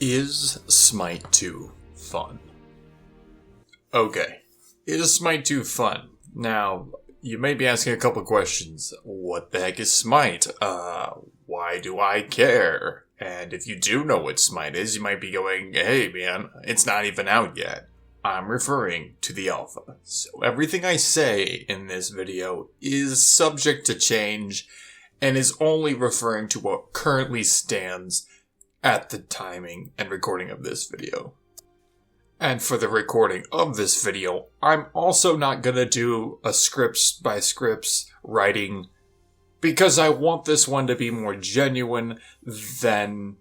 Is Smite 2 fun? Okay, is Smite 2 fun? Now, you may be asking a couple questions. What the heck is Smite? Why do I care? And if you do know what Smite is, you might be going, hey man, it's not even out yet. I'm referring to the alpha. So everything I say in this video is subject to change and is only referring to what currently stands at the timing and recording of this video. And for the recording of this video, I'm also not gonna do a scripts by scripts writing because I want this one to be more genuine than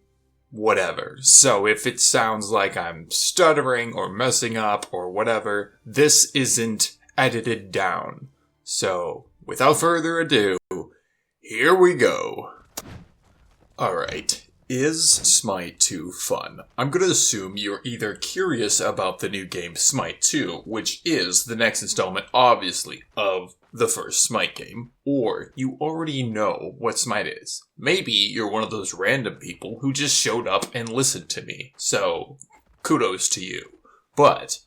whatever. So if it sounds like I'm stuttering or messing up or whatever, this isn't edited down. So without further ado, here we go. Alright. Is Smite 2 fun? I'm gonna assume you're either curious about the new game Smite 2, which is the next installment, obviously, of the first Smite game, or you already know what Smite is. Maybe you're one of those random people who just showed up and listened to me, so kudos to you. But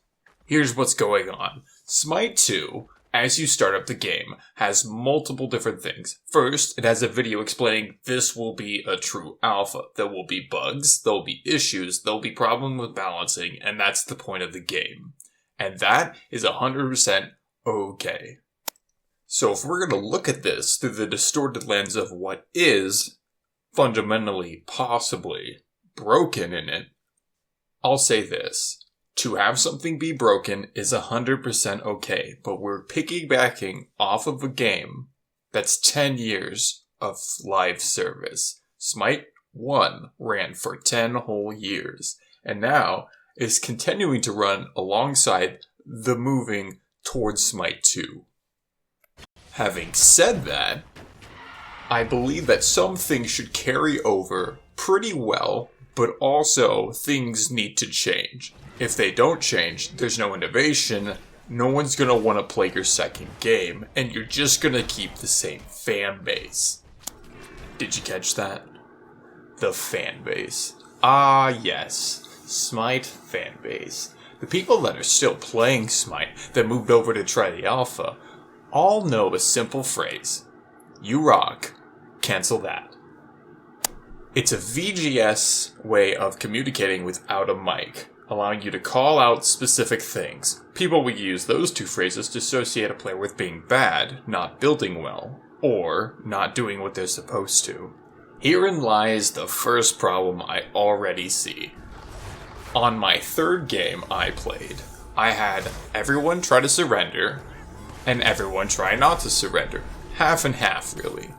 here's what's going on. Smite 2, as you start up the game, has multiple different things. First, it has a video explaining this will be a true alpha. There will be bugs, there will be issues, there will be problems with balancing, and that's the point of the game. And that is 100% okay. So if we're going to look at this through the distorted lens of what is fundamentally, possibly broken in it, I'll say this. To have something be broken is 100% okay, but we're piggybacking off of a game that's 10 years of live service. Smite 1 ran for 10 whole years, and now is continuing to run alongside the moving towards Smite 2. Having said that, I believe that some things should carry over pretty well, but also things need to change. If they don't change, there's no innovation, no one's gonna want to play your second game, and you're just gonna keep the same fan base. Did you catch that? The fan base. Ah yes, Smite fan base. The people that are still playing Smite, that moved over to try the alpha, all know a simple phrase. You rock, cancel that. It's a VGS way of communicating without a mic, allowing you to call out specific things. People will use those two phrases to associate a player with being bad, not building well, or not doing what they're supposed to. Herein lies the first problem I already see. On my third game I played, I had everyone try to surrender, and everyone try not to surrender. Half and half, really.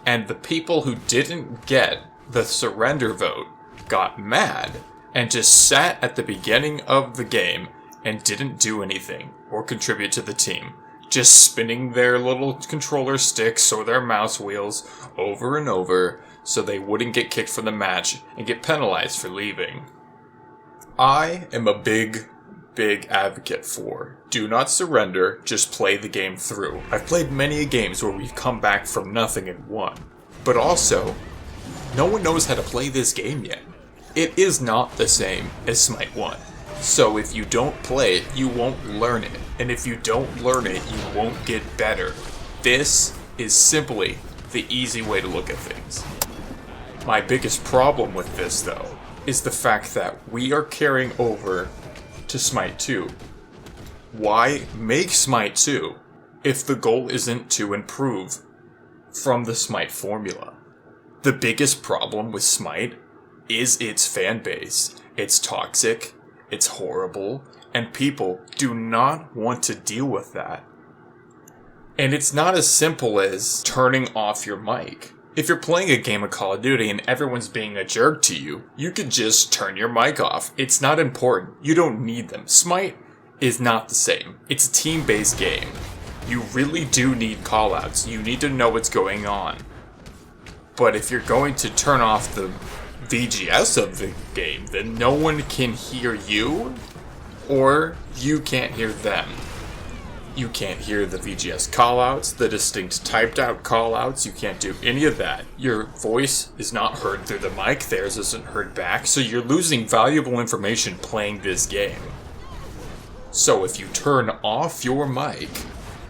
And the people who didn't get the surrender vote got mad and just sat at the beginning of the game and didn't do anything or contribute to the team, just spinning their little controller sticks or their mouse wheels over and over so they wouldn't get kicked from the match and get penalized for leaving. I am a big advocate for do not surrender, just play the game through. I've played many games where we've come back from nothing and won, but also, no one knows how to play this game yet. It is not the same as Smite 1. So if you don't play it, you won't learn it. And if you don't learn it, you won't get better. This is simply the easy way to look at things. My biggest problem with this, though, is the fact that we are carrying over to Smite 2. Why make Smite 2 if the goal isn't to improve from the Smite formula? The biggest problem with Smite is its fan base. It's toxic, it's horrible, and people do not want to deal with that. And it's not as simple as turning off your mic. If you're playing a game of Call of Duty and everyone's being a jerk to you, you could just turn your mic off. It's not important. You don't need them. Smite is not the same. It's a team-based game. You really do need callouts. You need to know what's going on. But if you're going to turn off the VGS of the game, then no one can hear you, or you can't hear them. You can't hear the VGS callouts, the distinct typed out callouts. You can't do any of that. Your voice is not heard through the mic. Theirs isn't heard back. So you're losing valuable information playing this game. So if you turn off your mic,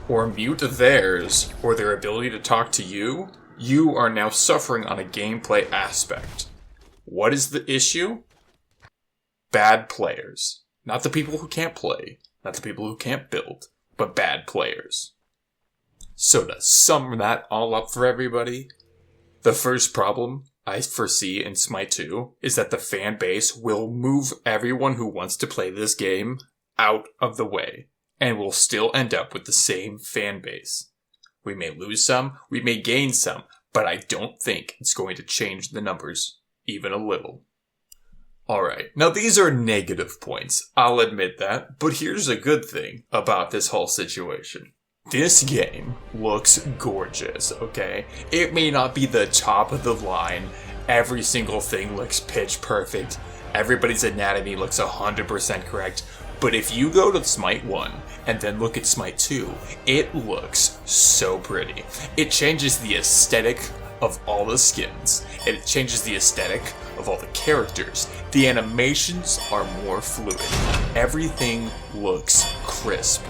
or mute theirs, or their ability to talk to you, you are now suffering on a gameplay aspect. What is the issue? Bad players. Not the people who can't play, not the people who can't build, but bad players. So to sum that all up for everybody, the first problem I foresee in Smite 2 is that the fan base will move everyone who wants to play this game out of the way, and we'll still end up with the same fan base. We may lose some, we may gain some, but I don't think it's going to change the numbers even a little. Alright, now these are negative points, I'll admit that, but here's a good thing about this whole situation. This game looks gorgeous, okay? It may not be the top of the line, every single thing looks pitch perfect, everybody's anatomy looks 100% correct, but if you go to Smite 1 and then look at Smite 2, it looks so pretty. It changes the aesthetic of all the skins, and it changes the aesthetic of all the characters. The animations are more fluid. Everything looks crisp.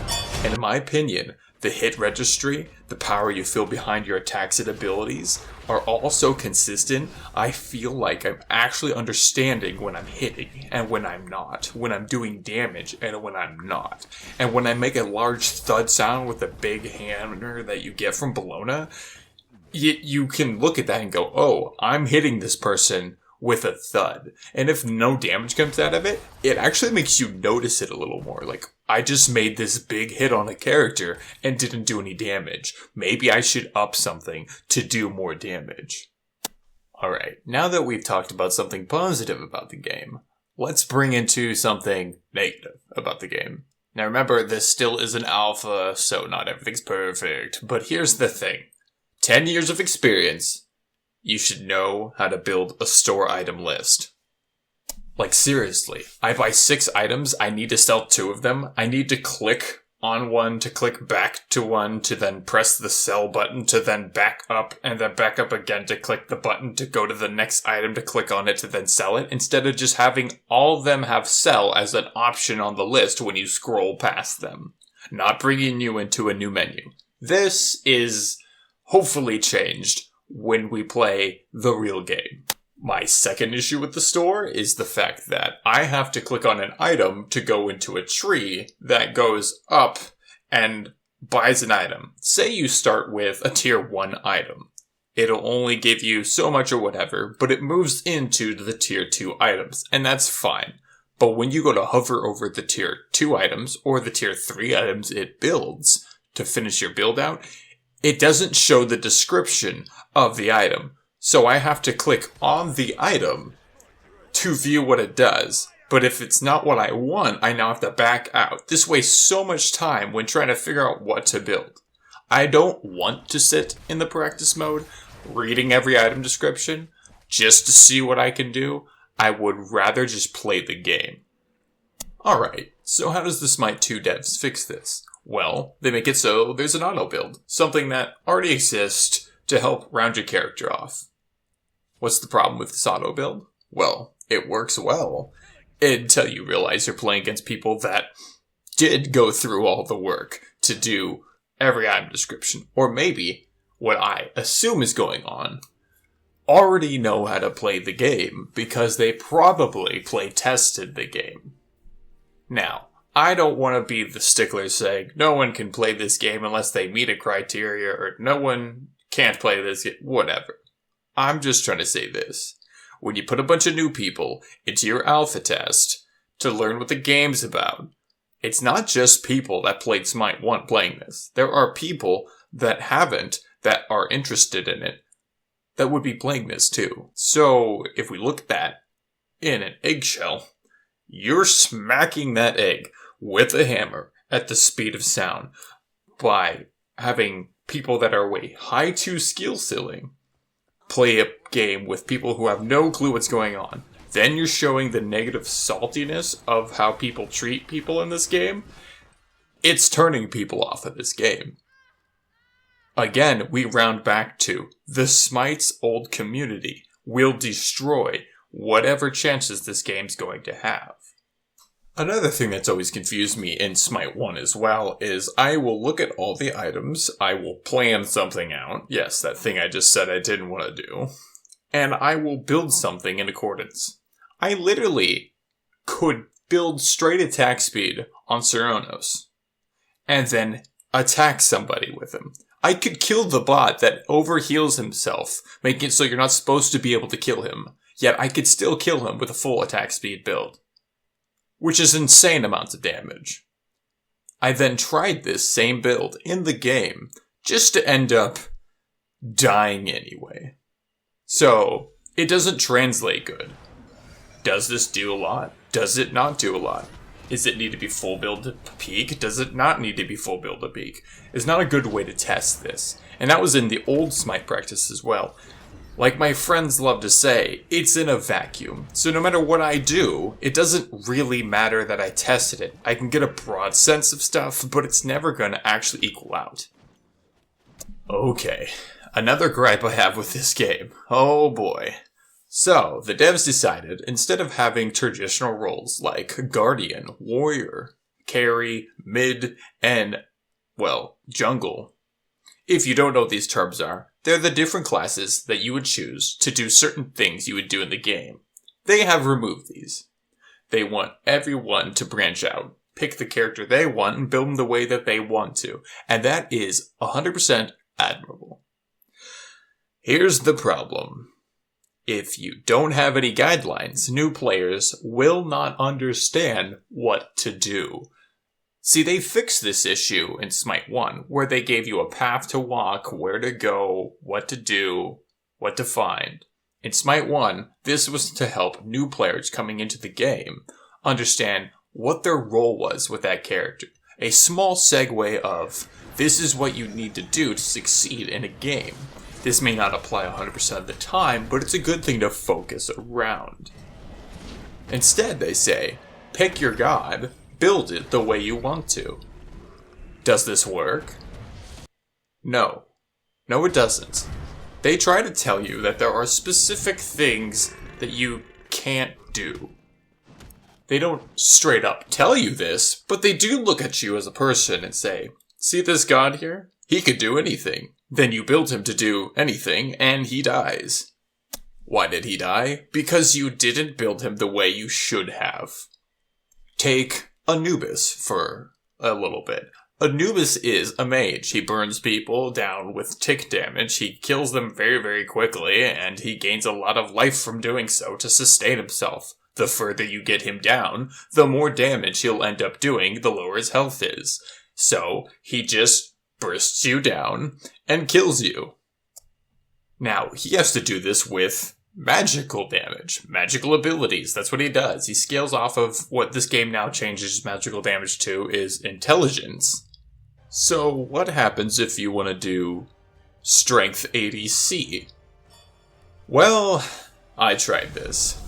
And in my opinion, the hit registry, the power you feel behind your attacks and abilities, are all so consistent, I feel like I'm actually understanding when I'm hitting and when I'm not, when I'm doing damage and when I'm not. And when I make a large thud sound with a big hammer that you get from Bologna, you can look at that and go, oh, I'm hitting this person with a thud. And if no damage comes out of it, it actually makes you notice it a little more. Like, I just made this big hit on a character and didn't do any damage. Maybe I should up something to do more damage. Alright, now that we've talked about something positive about the game, let's bring into something negative about the game. Now remember, this still is an alpha, so not everything's perfect. But here's the thing. 10 years of experience, you should know how to build a store item list. Like seriously, I buy 6 items, I need to sell 2 of them, I need to click on one to click back to one to then press the sell button to then back up and then back up again to click the button to go to the next item to click on it to then sell it, instead of just having all of them have sell as an option on the list when you scroll past them. Not bringing you into a new menu. This is hopefully changed when we play the real game. My second issue with the store is the fact that I have to click on an item to go into a tree that goes up and buys an item. Say you start with a tier 1 item. It'll only give you so much or whatever, but it moves into the tier 2 items, and that's fine. But when you go to hover over the tier 2 items or the tier 3 items it builds to finish your build out, it doesn't show the description of the item. So I have to click on the item to view what it does. But if it's not what I want, I now have to back out. This wastes so much time when trying to figure out what to build. I don't want to sit in the practice mode, reading every item description, just to see what I can do. I would rather just play the game. Alright, so how does the Smite 2 devs fix this? Well, they make it so there's an auto build, something that already exists to help round your character off. What's the problem with this auto build? Well, it works well until you realize you're playing against people that did go through all the work to do every item description, or maybe, what I assume is going on, already know how to play the game because they probably play tested the game. Now, I don't want to be the stickler saying no one can play this game unless they meet a criteria, or no one can't play this game, whatever. I'm just trying to say this. When you put a bunch of new people into your alpha test to learn what the game's about, it's not just people that played Smite 1 playing this. There are people that haven't, that are interested in it, that would be playing this too. So, if we look at that in an eggshell, you're smacking that egg with a hammer at the speed of sound by having people that are way high to skill ceiling play a game with people who have no clue what's going on. Then you're showing the negative saltiness of how people treat people in this game. it's turning people off of this game. Again, we round back to the Smite's old community will destroy whatever chances this game's going to have. Another thing that's always confused me in Smite 1 as well is I will look at all the items, I will plan something out, yes, that thing I just said I didn't want to do, and I will build something in accordance. I literally could build straight attack speed on Ceranos, and then attack somebody with him. I could kill the bot that overheals himself, making it so you're not supposed to be able to kill him, yet I could still kill him with a full attack speed build, which is insane amounts of damage. I then tried this same build in the game, just to end up dying anyway. So, it doesn't translate good. Does this do a lot? Does it not do a lot? Does it need to be full build to peak? Does it not need to be full build to peak? It's not a good way to test this. And that was in the old Smite practice as well. Like my friends love to say, it's in a vacuum. So no matter what I do, it doesn't really matter that I tested it. I can get a broad sense of stuff, but it's never going to actually equal out. Okay, another gripe I have with this game. Oh boy. So, the devs decided, instead of having traditional roles like Guardian, Warrior, Carry, Mid, and, well, Jungle. If you don't know what these terms are, they're the different classes that you would choose to do certain things you would do in the game. They have removed these. They want everyone to branch out, pick the character they want, and build them the way that they want to. And that is 100% admirable. Here's the problem. If you don't have any guidelines, new players will not understand what to do. See, they fixed this issue in Smite 1, where they gave you a path to walk, where to go, what to do, what to find. In Smite 1, this was to help new players coming into the game understand what their role was with that character. A small segue of, this is what you need to do to succeed in a game. This may not apply 100% of the time, but it's a good thing to focus around. Instead, they say, pick your god, build it the way you want to. Does this work? No. No, it doesn't. They try to tell you that there are specific things that you can't do. They don't straight up tell you this, but they do look at you as a person and say, see this god here? He could do anything. Then you build him to do anything, and he dies. Why did he die? Because you didn't build him the way you should have. Take Anubis for a little bit. Anubis is a mage. He burns people down with tick damage. He kills them very, very quickly, and he gains a lot of life from doing so to sustain himself. The further you get him down, the more damage he'll end up doing, the lower his health is. So, he just bursts you down and kills you. Now, he has to do this with magical damage, magical abilities. That's what he does. He scales off of what this game now changes magical damage to is intelligence. So, what happens if you want to do Strength ADC? Well, I tried this.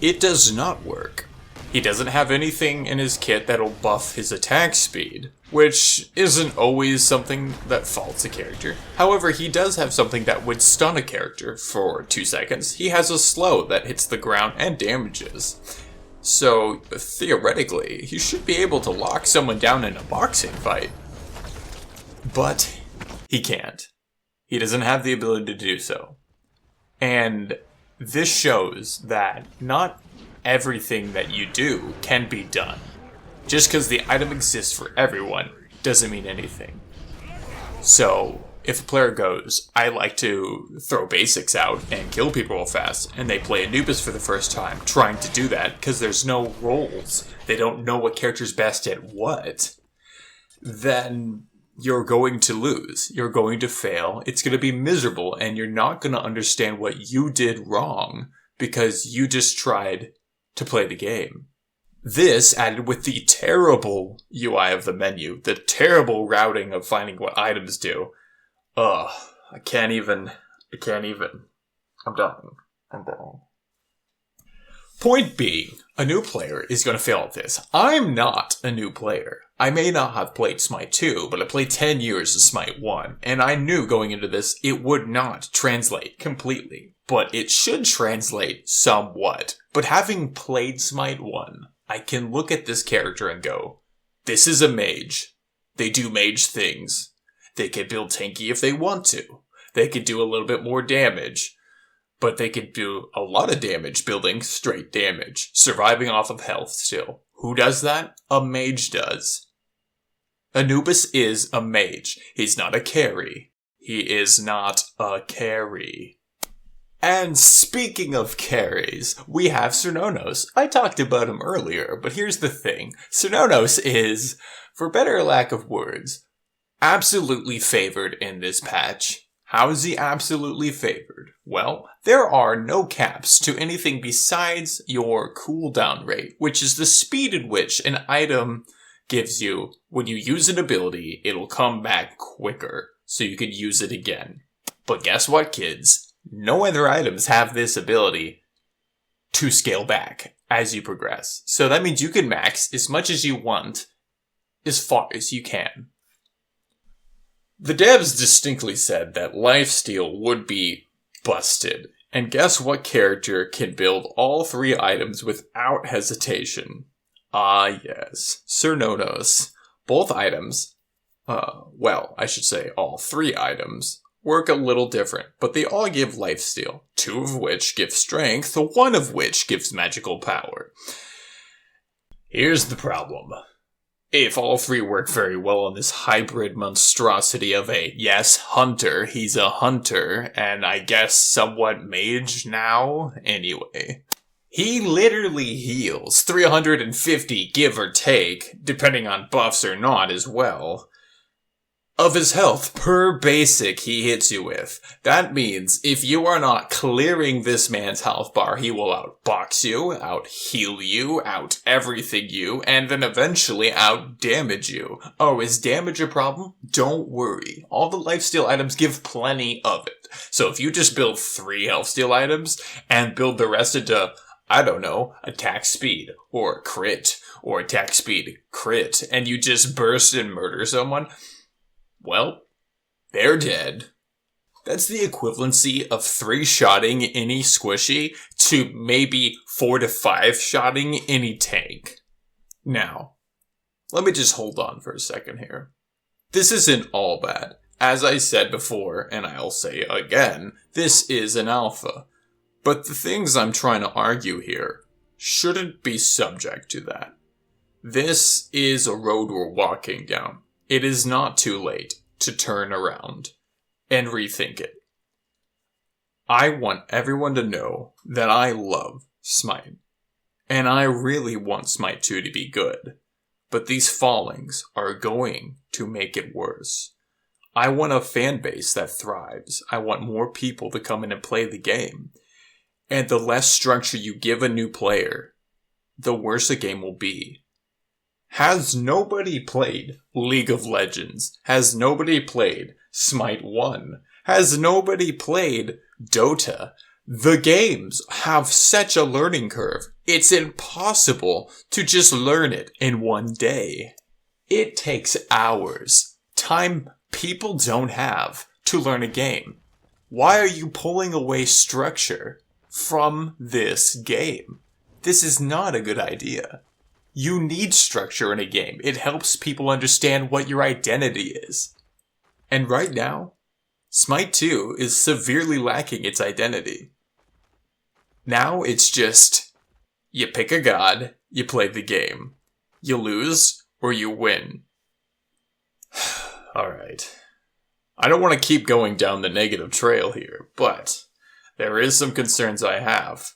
It does not work. He doesn't have anything in his kit that'll buff his attack speed, which isn't always something that faults a character. However, he does have something that would stun a character for 2 seconds. He has a slow that hits the ground and damages. So, theoretically, he should be able to lock someone down in a boxing fight. But he can't. He doesn't have the ability to do so. And this shows that not everything that you do can be done. Just because the item exists for everyone doesn't mean anything. So, if a player goes, I like to throw basics out and kill people real fast, and they play Anubis for the first time, trying to do that because there's no roles, they don't know what character's best at what, then you're going to lose. You're going to fail. It's going to be miserable, and you're not going to understand what you did wrong because you just tried to play the game. This, added with the terrible UI of the menu, the terrible routing of finding what items do. I can't even. I'm dying. Point being, a new player is going to fail at this. I'm not a new player. I may not have played Smite 2, but I played 10 years of Smite 1, and I knew going into this it would not translate completely, but it should translate somewhat. But having played Smite 1, I can look at this character and go, this is a mage. They do mage things. They can build tanky if they want to. They could do a little bit more damage. But they could do a lot of damage building straight damage, surviving off of health still. Who does that? A mage does. Anubis is a mage. He's not a carry. He is not a carry. And speaking of carries, we have Cernonos. I talked about him earlier, but here's the thing. Cernonos is, for better lack of words, absolutely favored in this patch. How is he absolutely favored? Well, there are no caps to anything besides your cooldown rate, which is the speed at which an item gives you. When you use an ability, it'll come back quicker, so you can use it again. But guess what, kids? No other items have this ability to scale back as you progress. So that means you can max as much as you want, as far as you can. The devs distinctly said that lifesteal would be busted. And guess what character can build all 3 items without hesitation? Ah, yes. Cernonos. Both items, I should say all 3 items, work a little different, but they all give lifesteal. 2 of which give strength, 1 of which gives magical power. Here's the problem. If all 3 work very well on this hybrid monstrosity of a, yes, hunter, he's a hunter, and I guess somewhat mage now? Anyway. He literally heals 350, give or take, depending on buffs or not as well, of his health per basic he hits you with. That means if you are not clearing this man's health bar, he will outbox you, out-heal you, out-everything you, and then eventually out-damage you. Oh, is damage a problem? Don't worry. All the lifesteal items give plenty of it. So if you just build 3 healthsteal items and build the rest into, I don't know, attack speed, or crit, or attack speed, crit, and you just burst and murder someone, well, they're dead. That's the equivalency of 3-shotting any squishy to maybe 4 to 5-shotting any tank. Now, let me just hold on for a second here. This isn't all bad. As I said before, and I'll say again, this is an alpha. But the things I'm trying to argue here shouldn't be subject to that. This is a road we're walking down. It is not too late to turn around and rethink it. I want everyone to know that I love Smite. And I really want Smite 2 to be good. But these fallings are going to make it worse. I want a fan base that thrives. I want more people to come in and play the game. And the less structure you give a new player, the worse the game will be. Has nobody played League of Legends? Has nobody played Smite 1? Has nobody played Dota? The games have such a learning curve. It's impossible to just learn it in one day. It takes hours. Time people don't have to learn a game. Why are you pulling away structure from this game? This is not a good idea. You need structure in a game. It helps people understand what your identity is. And right now, Smite 2 is severely lacking its identity. Now it's just, you pick a god, you play the game. You lose, or you win. Alright. I don't want to keep going down the negative trail here, but there is some concerns I have.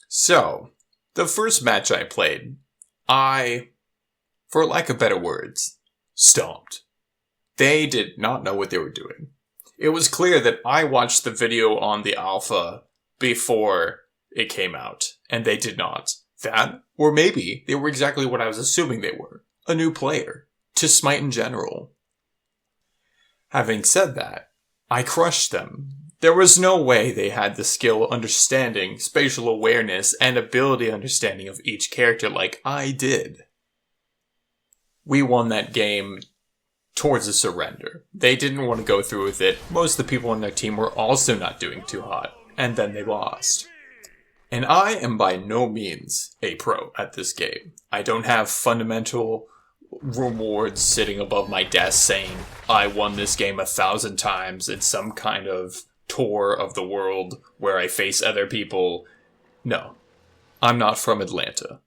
So, the first match I played, I, for lack of better words, stomped. They did not know what they were doing. It was clear that I watched the video on the alpha before it came out, and they did not. That, or maybe they were exactly what I was assuming they were, a new player, to Smite in general. Having said that, I crushed them. There was no way they had the skill understanding, spatial awareness, and ability understanding of each character like I did. We won that game towards a surrender. They didn't want to go through with it. Most of the people on their team were also not doing too hot. And then they lost. And I am by no means a pro at this game. I don't have fundamental rewards sitting above my desk saying I won this game 1,000 times in some kind of tour of the world where I face other people. No, I'm not from Atlanta.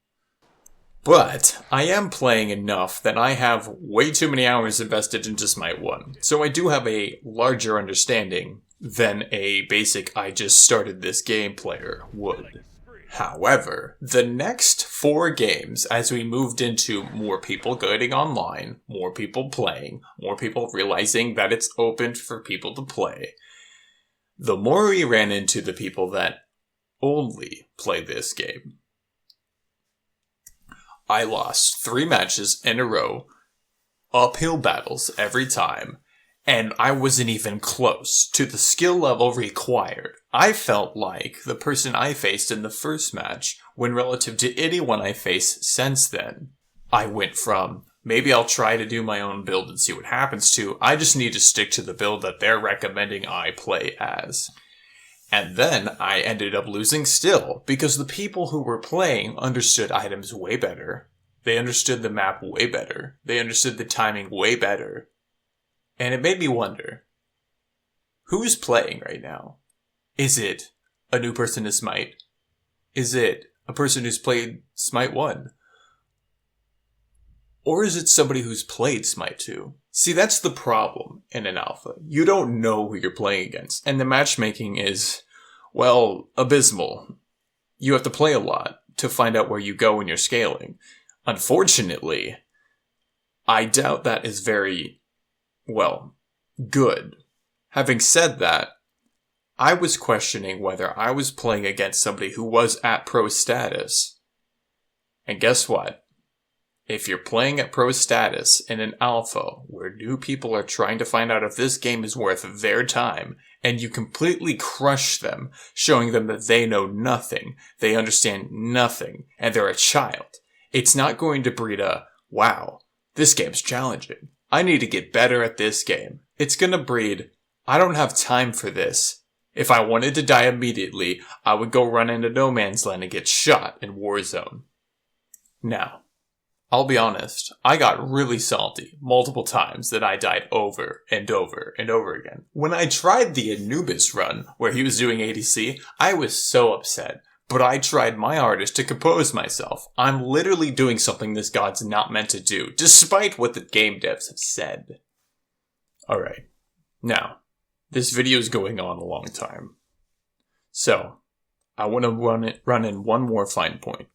But I am playing enough that I have way too many hours invested into Smite 1. So I do have a larger understanding than a basic I just started this game player would. However, the next 4 games, as we moved into more people getting online, more people playing, more people realizing that it's open for people to play, the more we ran into the people that only play this game. I lost 3 matches in a row, uphill battles every time, and I wasn't even close to the skill level required. I felt like the person I faced in the first match, when relative to anyone I faced since then, I went from, maybe I'll try to do my own build and see what happens, to, I just need to stick to the build that they're recommending I play as. And then I ended up losing still, because the people who were playing understood items way better. They understood the map way better. They understood the timing way better. And it made me wonder, who's playing right now? Is it a new person to Smite? Is it a person who's played Smite 1? Or is it somebody who's played Smite 2? See, that's the problem in an alpha. You don't know who you're playing against. And the matchmaking is, well, abysmal. You have to play a lot to find out where you go when you're scaling. Unfortunately, I doubt that is very, well, good. Having said that, I was questioning whether I was playing against somebody who was at pro status. And guess what? If you're playing at pro status in an alpha where new people are trying to find out if this game is worth their time, and you completely crush them, showing them that they know nothing, they understand nothing, and they're a child, it's not going to breed a, wow, this game's challenging. I need to get better at this game. It's going to breed, I don't have time for this. If I wanted to die immediately, I would go run into no man's land and get shot in Warzone. Now, I'll be honest, I got really salty multiple times that I died over and over and over again. When I tried the Anubis run, where he was doing ADC, I was so upset. But I tried my hardest to compose myself. I'm literally doing something this god's not meant to do, despite what the game devs have said. Alright, now, this video is going on a long time. So, I want to run in one more fine point.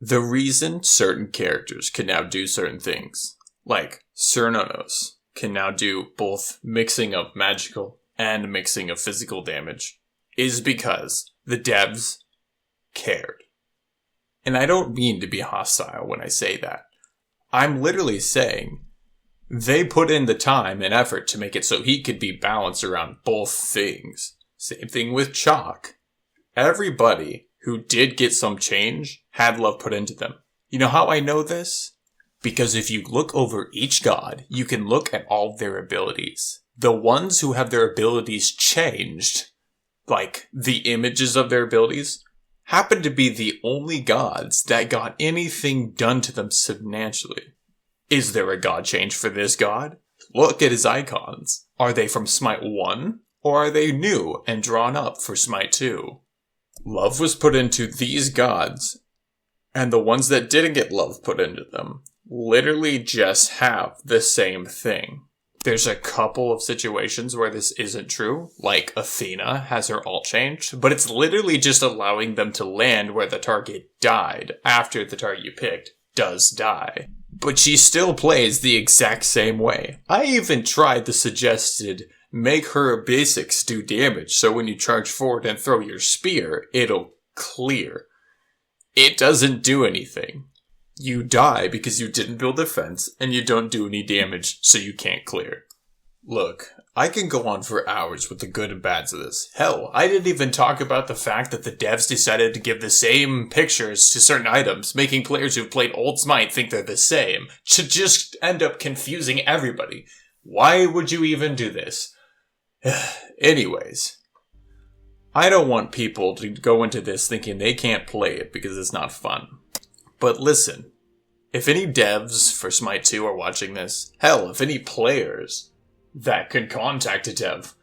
The reason certain characters can now do certain things, like Cernonos, can now do both mixing of magical and mixing of physical damage, is because the devs cared. And I don't mean to be hostile when I say that. I'm literally saying they put in the time and effort to make it so he could be balanced around both things. Same thing with Chalk. Everybody who did get some change had love put into them. You know how I know this? Because if you look over each god, you can look at all their abilities. The ones who have their abilities changed, like the images of their abilities, happen to be the only gods that got anything done to them substantially. Is there a god change for this god? Look at his icons. Are they from Smite 1? Or are they new and drawn up for Smite 2? Love was put into these gods, and the ones that didn't get love put into them literally just have the same thing. There's a couple of situations where this isn't true, like Athena has her ult changed, but it's literally just allowing them to land where the target died after the target you picked does die. But she still plays the exact same way. I even tried the suggested make her basics do damage, so when you charge forward and throw your spear, it'll clear. It doesn't do anything. You die because you didn't build defense, and you don't do any damage, so you can't clear. Look, I can go on for hours with the good and bads of this. Hell, I didn't even talk about the fact that the devs decided to give the same pictures to certain items, making players who've played old Smite think they're the same, to just end up confusing everybody. Why would you even do this? Anyways, I don't want people to go into this thinking they can't play it because it's not fun. But listen, if any devs for Smite 2 are watching this, hell, if any players that could contact a dev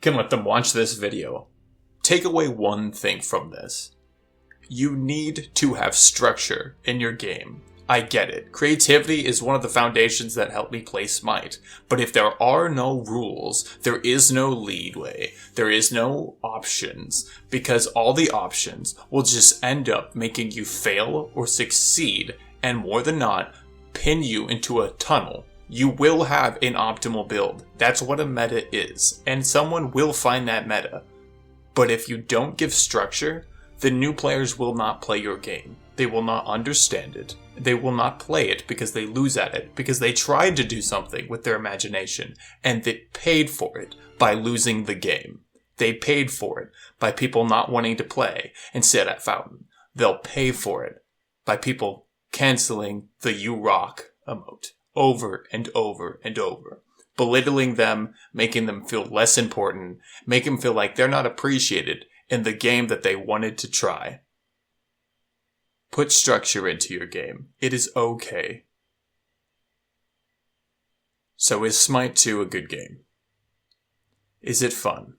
can let them watch this video, take away one thing from this. You need to have structure in your game. I get it. Creativity is one of the foundations that help me play Smite. But if there are no rules, there is no leadway, there is no options, because all the options will just end up making you fail or succeed, and more than not, pin you into a tunnel. You will have an optimal build. That's what a meta is, and someone will find that meta. But if you don't give structure, the new players will not play your game. They will not understand it. They will not play it because they lose at it, because they tried to do something with their imagination, and they paid for it by losing the game. They paid for it by people not wanting to play and sit at Fountain. They'll pay for it by people canceling the "You Rock" emote over and over and over, belittling them, making them feel less important, making them feel like they're not appreciated in the game that they wanted to try. Put structure into your game. It is okay. So is Smite 2 a good game? Is it fun?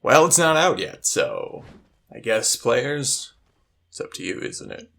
Well, it's not out yet, so I guess players, it's up to you, isn't it?